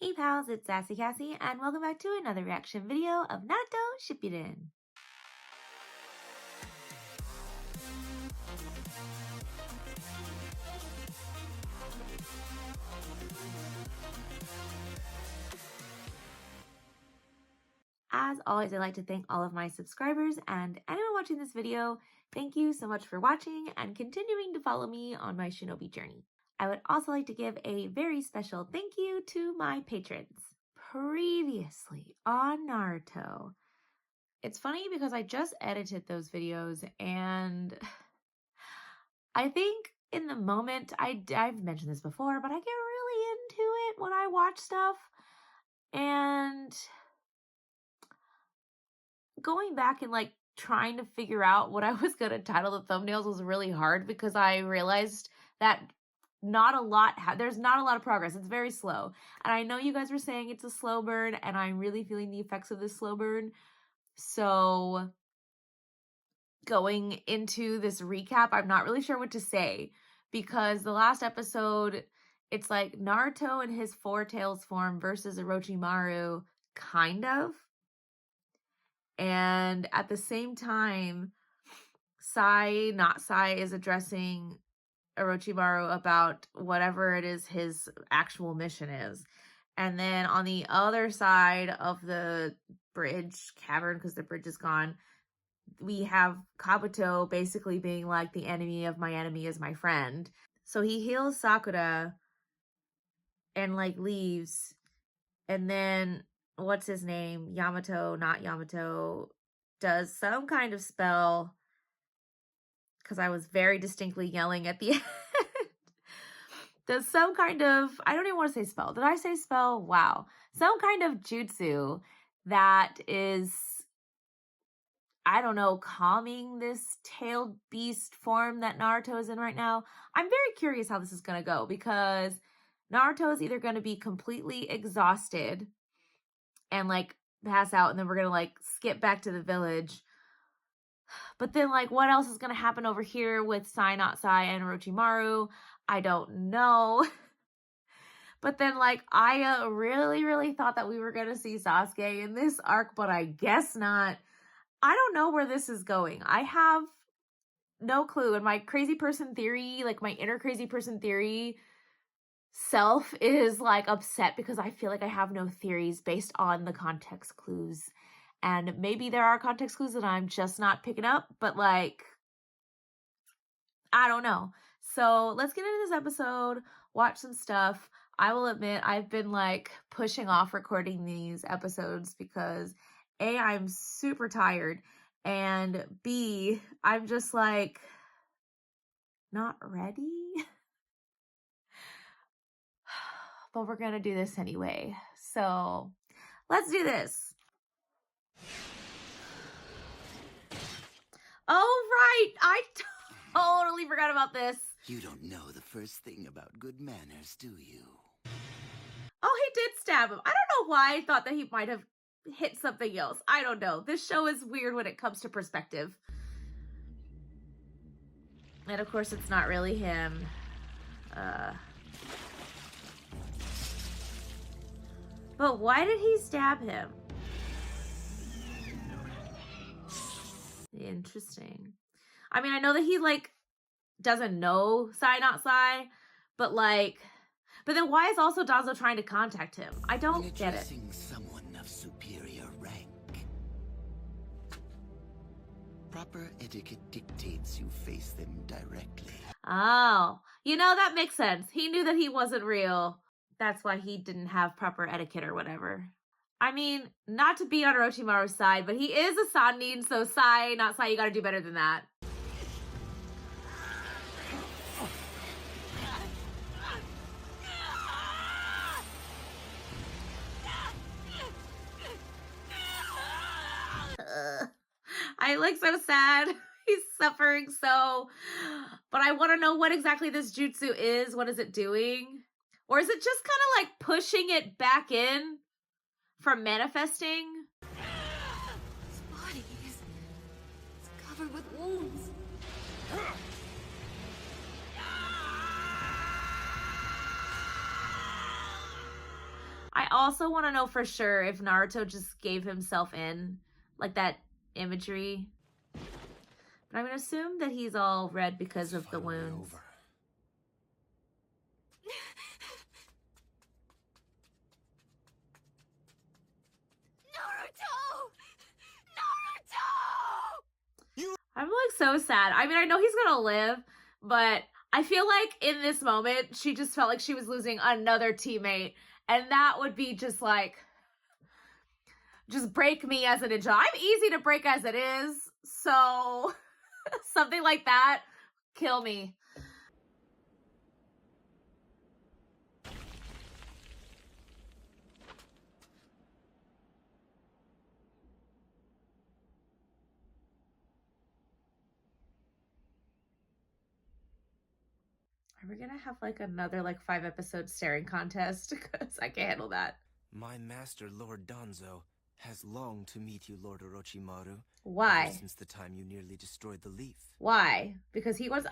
Hey pals, it's Sassy Cassie, and welcome back to another reaction video of Naruto Shippuden. As always, I'd like to thank all of my subscribers and anyone watching this video. Thank you so much for watching and continuing to follow me on my shinobi journey. I would also like to give a very special thank you to my patrons. Previously on Naruto. It's funny because I just edited those videos and I think in the moment, I've mentioned this before, but I get really into it when I watch stuff. And going back and like trying to figure out what I was going to title the thumbnails was really hard because I realized that there's not a lot of progress. It's very slow. And I know you guys were saying it's a slow burn, and I'm really feeling the effects of this slow burn. So going into this recap, I'm not really sure what to say because the last episode, it's like Naruto in his Four Tails form versus Orochimaru, kind of. And at the same time, not Sai is addressing Orochimaru about whatever it is his actual mission is. And then on the other side of the bridge cavern, because the bridge is gone, we have Kabuto basically being like, the enemy of my enemy is my friend. So he heals Sakura and like leaves. And then what's his name? Not Yamato, does some kind of spell. Because I was very distinctly yelling at the end. Does some kind of, I don't even want to say spell. Did I say spell? Wow. Some kind of jutsu that is, I don't know, calming this tailed beast form that Naruto is in right now. I'm very curious how this is going to go because Naruto is either going to be completely exhausted and like pass out, and then we're going to like skip back to the village. But then like what else is going to happen over here with Sai Not Sai and Orochimaru? I don't know. But then like I really thought that we were going to see Sasuke in this arc, but I guess not. I don't know where this is going. I have no clue. And my crazy person theory, like my inner crazy person theory self is like upset because I feel like I have no theories based on the context clues. And maybe there are context clues that I'm just not picking up, but like, I don't know. So let's get into this episode, watch some stuff. I will admit I've been like pushing off recording these episodes because A, I'm super tired, and B, I'm just like not ready. But we're gonna do this anyway. So let's do this. Oh, right. I totally forgot about this. You don't know the first thing about good manners, do you? Oh, he did stab him. I don't know why I thought that he might have hit something else. I don't know. This show is weird when it comes to perspective. And of course, it's not really him. But why did he stab him? Interesting. I mean, I know that he like doesn't know Sai Not Sai, but like, but then why is also Danzo trying to contact him? I don't get it. Someone of superior rank, proper etiquette dictates you face them directly. Oh, you know, that makes sense. He knew that he wasn't real. That's why he didn't have proper etiquette or whatever. I mean, not to be on Orochimaru's side, but he is a Sannin, so Sai, not Sai, you gotta do better than that. I like so sad. He's suffering so, but I want to know what exactly this jutsu is. What is it doing? Or is it just kind of like pushing it back in from manifesting? His body is covered with wounds. I also want to know for sure if Naruto just gave himself in, like that imagery. But I'm going to assume that he's all red because of the wounds. Over. I'm like so sad. I mean, I know he's gonna live, but I feel like in this moment, she just felt like she was losing another teammate. And that would be just like, just break me as a ninja. I'm easy to break as it is. So something like that, kill me. Are we gonna have like another like 5-episode staring contest? Because I can't handle that. My master, Lord Danzo, has longed to meet you, Lord Orochimaru. Why? Ever since the time you nearly destroyed the leaf. Why? Because he was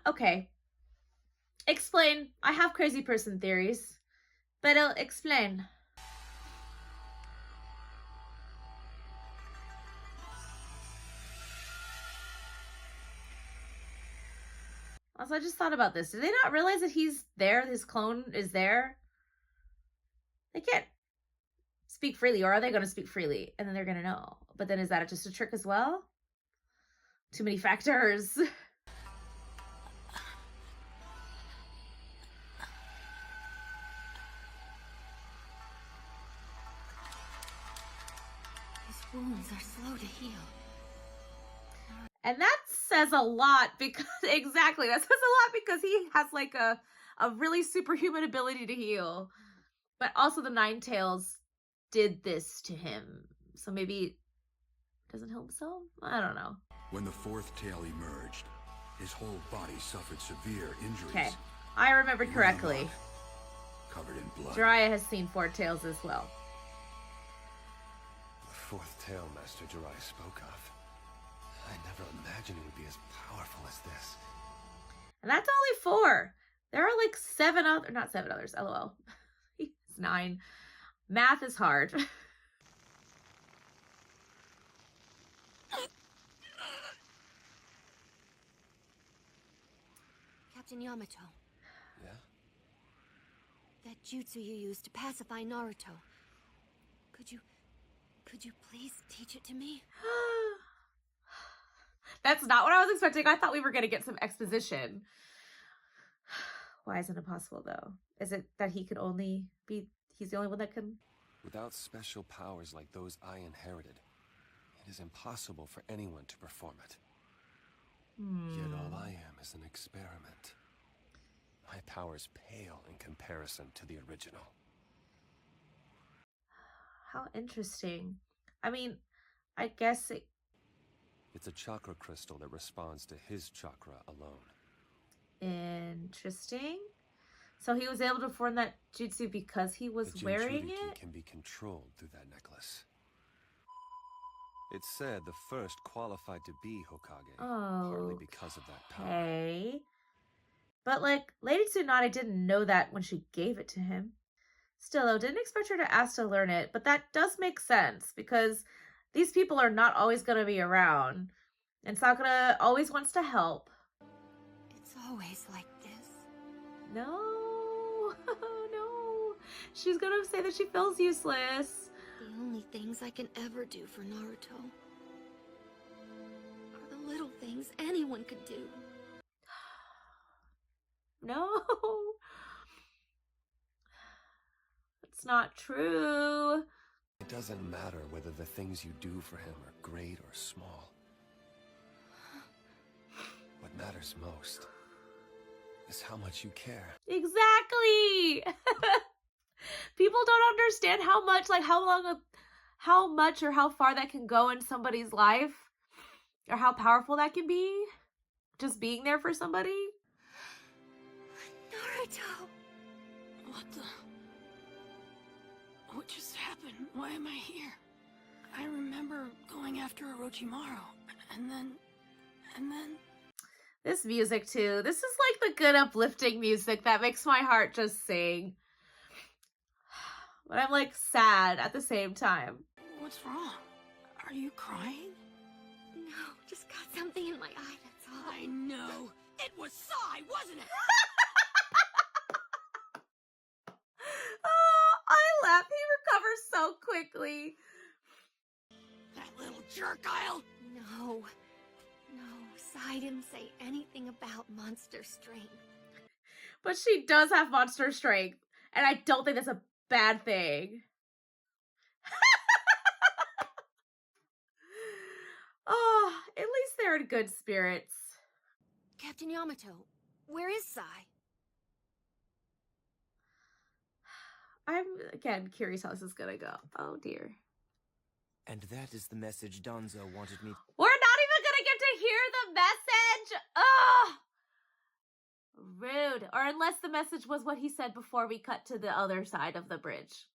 okay. Explain. I have crazy person theories, but I'll explain. Also, I just thought about this. Did they not realize that he's there? His clone is there? They can't speak freely, or are they going to speak freely? And then they're going to know. But then is that just a trick as well? Too many factors. These wounds are slow to heal. And that says a lot because, exactly, that says a lot because he has like a really superhuman ability to heal. But also the Nine Tails did this to him. So maybe it doesn't heal himself? I don't know. When the fourth tail emerged, his whole body suffered severe injuries. Okay, I remembered correctly. Covered in blood. Jiraiya has seen Four Tails as well. The fourth tail Master Jiraiya spoke of. I never imagined it would be as powerful as this. And that's only 4. There are like 7 other, not 7 others, lol. It's 9. Math is hard. Captain Yamato, Yeah? that jutsu you used to pacify Naruto. Could you please teach it to me? That's not what I was expecting. I thought we were going to get some exposition. Why isn't it possible, though? Is it that he could only be... He's the only one that can... Without special powers like those I inherited, it is impossible for anyone to perform it. Yet all I am is an experiment. My powers pale in comparison to the original. How interesting. I mean, I guess it... It's a chakra crystal that responds to his chakra alone. Interesting. So he was able to form that jutsu because he was The wearing Jinchuriki it? can be controlled through that necklace. It's said the first qualified to be Hokage, partly because of that power. Okay. But, like, Lady Tsunade didn't know that when she gave it to him. Still, though, didn't expect her to ask to learn it, but that does make sense, because these people are not always going to be around, and Sakura always wants to help. It's always like this. No, no. She's going to say that she feels useless. The only things I can ever do for Naruto are the little things anyone could do. No. It's not true. It doesn't matter whether the things you do for him are great or small. What matters most is how much you care. Exactly. People don't understand how much, like how much or how far that can go in somebody's life, or how powerful that can be. Just being there for somebody. Naruto! What just happened? Why am I here? I remember going after Orochimaru, and then... This music too. This is like the good uplifting music that makes my heart just sing. But I'm like sad at the same time. What's wrong? Are you crying? No, just got something in my eye, that's all. I know. It was Sai, wasn't it? Oh, I laugh. He recovers so quickly. That little jerk-ile. No. Sai didn't say anything about monster strength. But she does have monster strength. And I don't think that's a bad thing. Oh, at least they're in good spirits. Captain Yamato, where is Sai? I'm, again, curious how this is gonna go. Oh, dear. And that is the message Danzo wanted me. We're not even gonna get to hear the message! Ugh! Rude. Or unless the message was what he said before we cut to the other side of the bridge.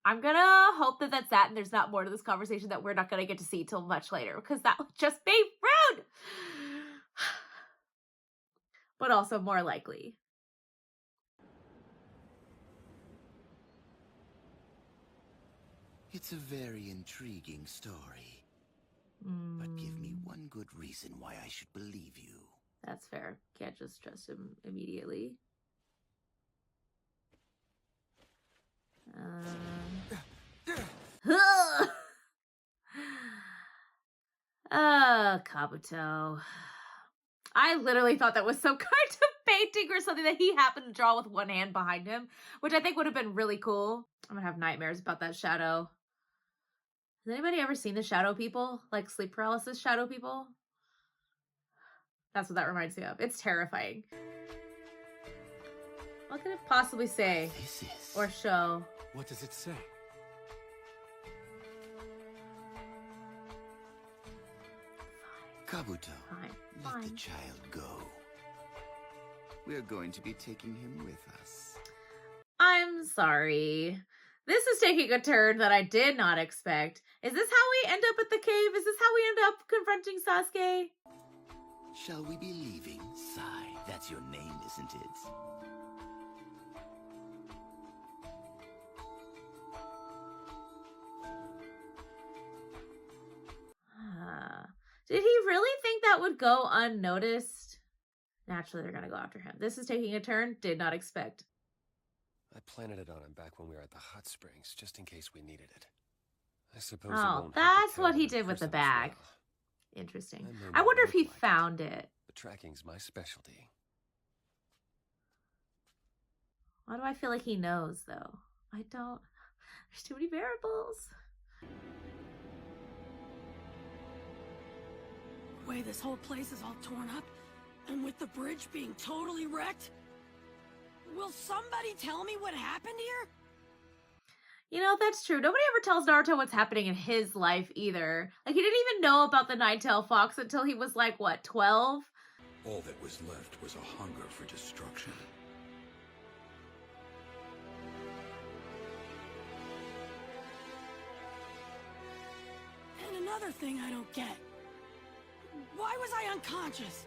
I'm gonna hope that that's that and there's not more to this conversation that we're not gonna get to see till much later, because that would just be rude! But also more likely. It's a very intriguing story. But give me one good reason why I should believe you. That's fair. Can't just trust him immediately. Kabuto. I literally thought that was some kind of painting or something that he happened to draw with one hand behind him, which I think would have been really cool. I'm gonna have nightmares about that shadow. Has anybody ever seen the shadow people? Like sleep paralysis shadow people? That's what that reminds me of. It's terrifying. What could it possibly say? This is... Or show? What does it say? Kabuto, let Fine. the child go. We're going to be taking him with us. I'm sorry. This is taking a turn that I did not expect. Is this how we end up at the cave? Is this how we end up confronting Sasuke? Shall we be leaving, Sai? That's your name, isn't it? Did he really think that would go unnoticed? Naturally, they're going to go after him. This is taking a turn. Did not expect. I planted it on him back when we were at the hot springs, just in case we needed it. I suppose it Oh, won't hurt to that's kill what he another did with the person as bag. well. Interesting. I may I not wonder if he look like it, found it. But tracking's my specialty. Why do I feel like he knows, though? I don't. There's too many variables. The way this whole place is all torn up, and with the bridge being totally wrecked. Will somebody tell me what happened here? You know, that's true. Nobody ever tells Naruto what's happening in his life either. Like, he didn't even know about the Nine-Tailed Fox until he was like, what, 12? All that was left was a hunger for destruction. And another thing I don't get. Why was I unconscious?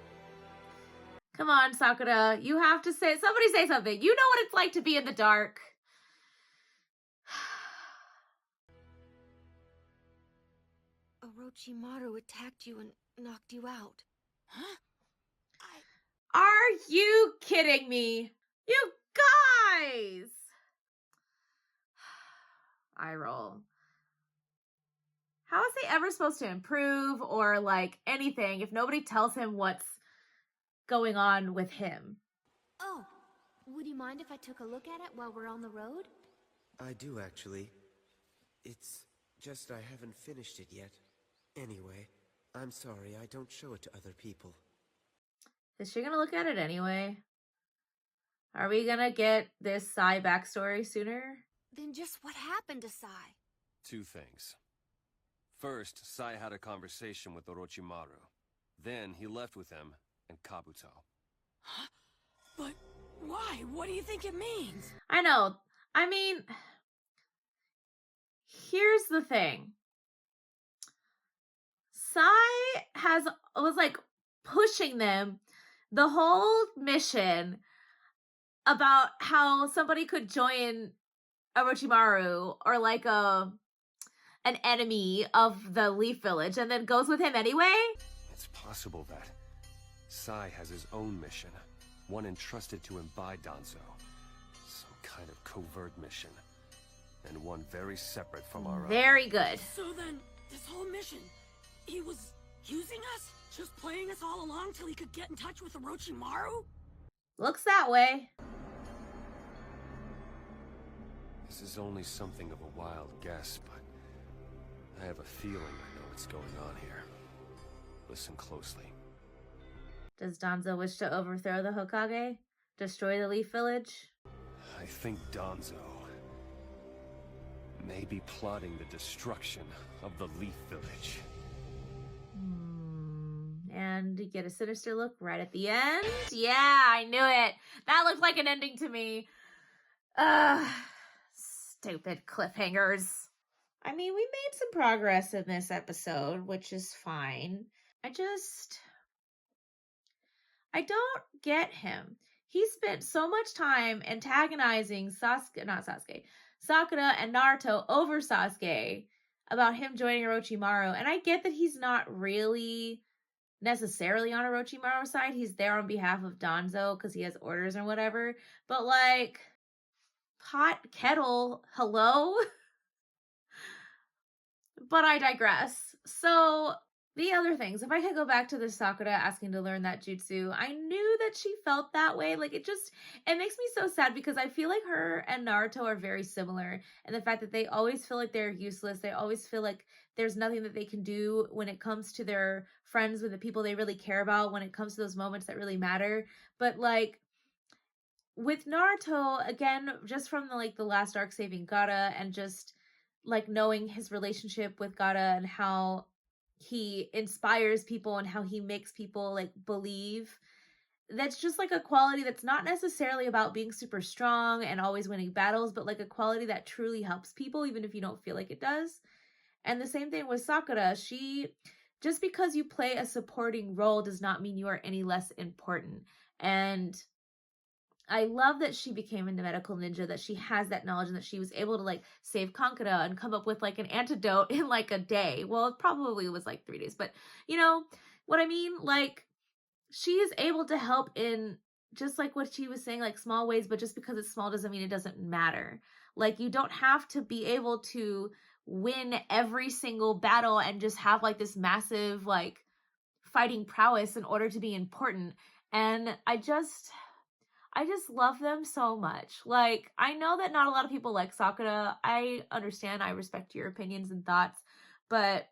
Come on, Sakura. You have to say, somebody say something. You know what it's like to be in the dark. Orochimaru attacked you and knocked you out. Huh? Are you kidding me? You guys! I roll. How is he ever supposed to improve or like anything if nobody tells him what's going on with him? Oh, would you mind if I took a look at it while we're on the road? I do, actually. It's just I haven't finished it yet. Anyway, I'm sorry I don't show it to other people. Is she gonna look at it anyway? Are we gonna get this Sai backstory sooner? Then just what happened to Sai? Two things. First, Sai had a conversation with Orochimaru. Then he left with him and Kabuto. Huh? But why? What do you think it means? I know. I mean, here's the thing. Sai was like pushing them the whole mission about how somebody could join Orochimaru or like an enemy of the Leaf Village and then goes with him anyway? It's possible that Sai has his own mission, one entrusted to him by Danzo. Some kind of covert mission, and one very separate from our own. Very good. So then, this whole mission, he was using us? Just playing us all along till he could get in touch with Orochimaru? Looks that way. This is only something of a wild guess, but I have a feeling I know what's going on here. Listen closely. Does Danzo wish to overthrow the Hokage? Destroy the Leaf Village? I think Danzo may be plotting the destruction of the Leaf Village. And you get a sinister look right at the end. Yeah, I knew it. That looked like an ending to me. Stupid cliffhangers. I mean, we made some progress in this episode, which is fine. I don't get him. He spent so much time antagonizing Sakura and Naruto over Sasuke about him joining Orochimaru. And I get that he's not really necessarily on Orochimaru's side. He's there on behalf of Danzo because he has orders or whatever. But like, pot kettle, hello? But I digress. So the other things, if I could go back to the Sakura asking to learn that jutsu, I knew that she felt that way. Like it makes me so sad because I feel like her and Naruto are very similar. And the fact that they always feel like they're useless. They always feel like there's nothing that they can do when it comes to their friends, with the people they really care about, when it comes to those moments that really matter. But like with Naruto, again, just from the last arc saving Gaara and just like knowing his relationship with Gaara and how he inspires people and how he makes people like believe, that's just like a quality that's not necessarily about being super strong and always winning battles, but like a quality that truly helps people even if you don't feel like it does. And the same thing with Sakura. Just because you play a supporting role does not mean you are any less important. And I love that she became a medical ninja, that she has that knowledge and that she was able to like save Kankura and come up with like an antidote in like a day. Well, it probably was like 3 days, but you know what I mean? Like she is able to help in just like what she was saying, like small ways, but just because it's small doesn't mean it doesn't matter. Like you don't have to be able to win every single battle and just have like this massive like fighting prowess in order to be important. And I just love them so much. Like, I know that not a lot of people like Sakura. I understand. I respect your opinions and thoughts. But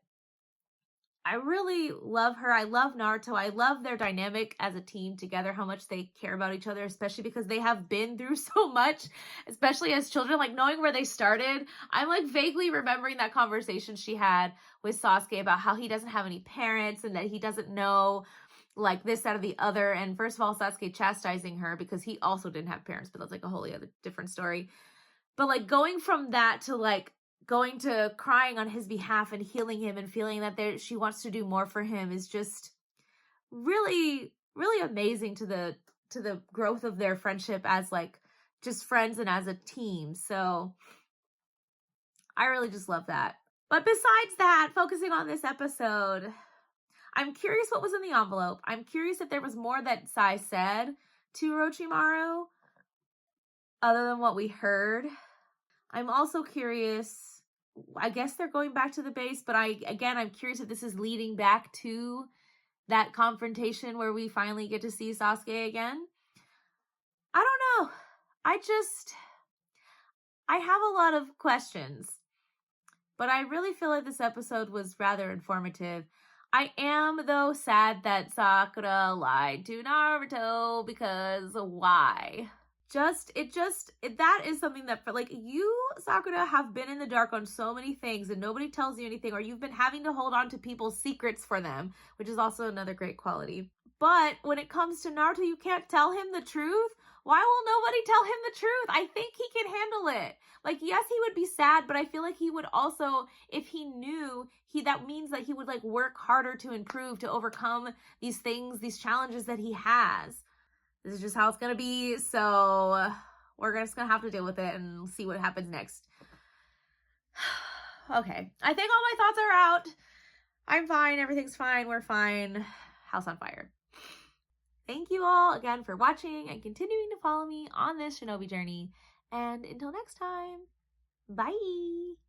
I really love her. I love Naruto. I love their dynamic as a team together, how much they care about each other, especially because they have been through so much, especially as children, like knowing where they started. I'm like vaguely remembering that conversation she had with Sasuke about how he doesn't have any parents and that he doesn't know like this, that, or the other. And first of all, Sasuke chastising her because he also didn't have parents, but that's like a wholly other different story. But like going from that to like going to crying on his behalf and healing him and feeling that she wants to do more for him is just really, really amazing to the growth of their friendship as like just friends and as a team. So I really just love that. But besides that, focusing on this episode, I'm curious what was in the envelope. I'm curious if there was more that Sai said to Orochimaru other than what we heard. I'm also curious, I guess they're going back to the base, but I'm curious if this is leading back to that confrontation where we finally get to see Sasuke again. I don't know. I have a lot of questions, but I really feel like this episode was rather informative. I am, though, sad that Sakura lied to Naruto, because why? That is something that, for like, you, Sakura, have been in the dark on so many things and nobody tells you anything, or you've been having to hold on to people's secrets for them, which is also another great quality. But when it comes to Naruto, you can't tell him the truth? Why will nobody tell him the truth? I think he can handle it. Like, yes, he would be sad, but I feel like he would also, if he knew, that means that he would like work harder to improve, to overcome these things, these challenges that he has. This is just how it's gonna be, so we're just gonna have to deal with it and see what happens next. Okay, I think all my thoughts are out. I'm fine, everything's fine, we're fine. House on fire. Thank you all again for watching and continuing to follow me on this Shinobi journey. And until next time, bye!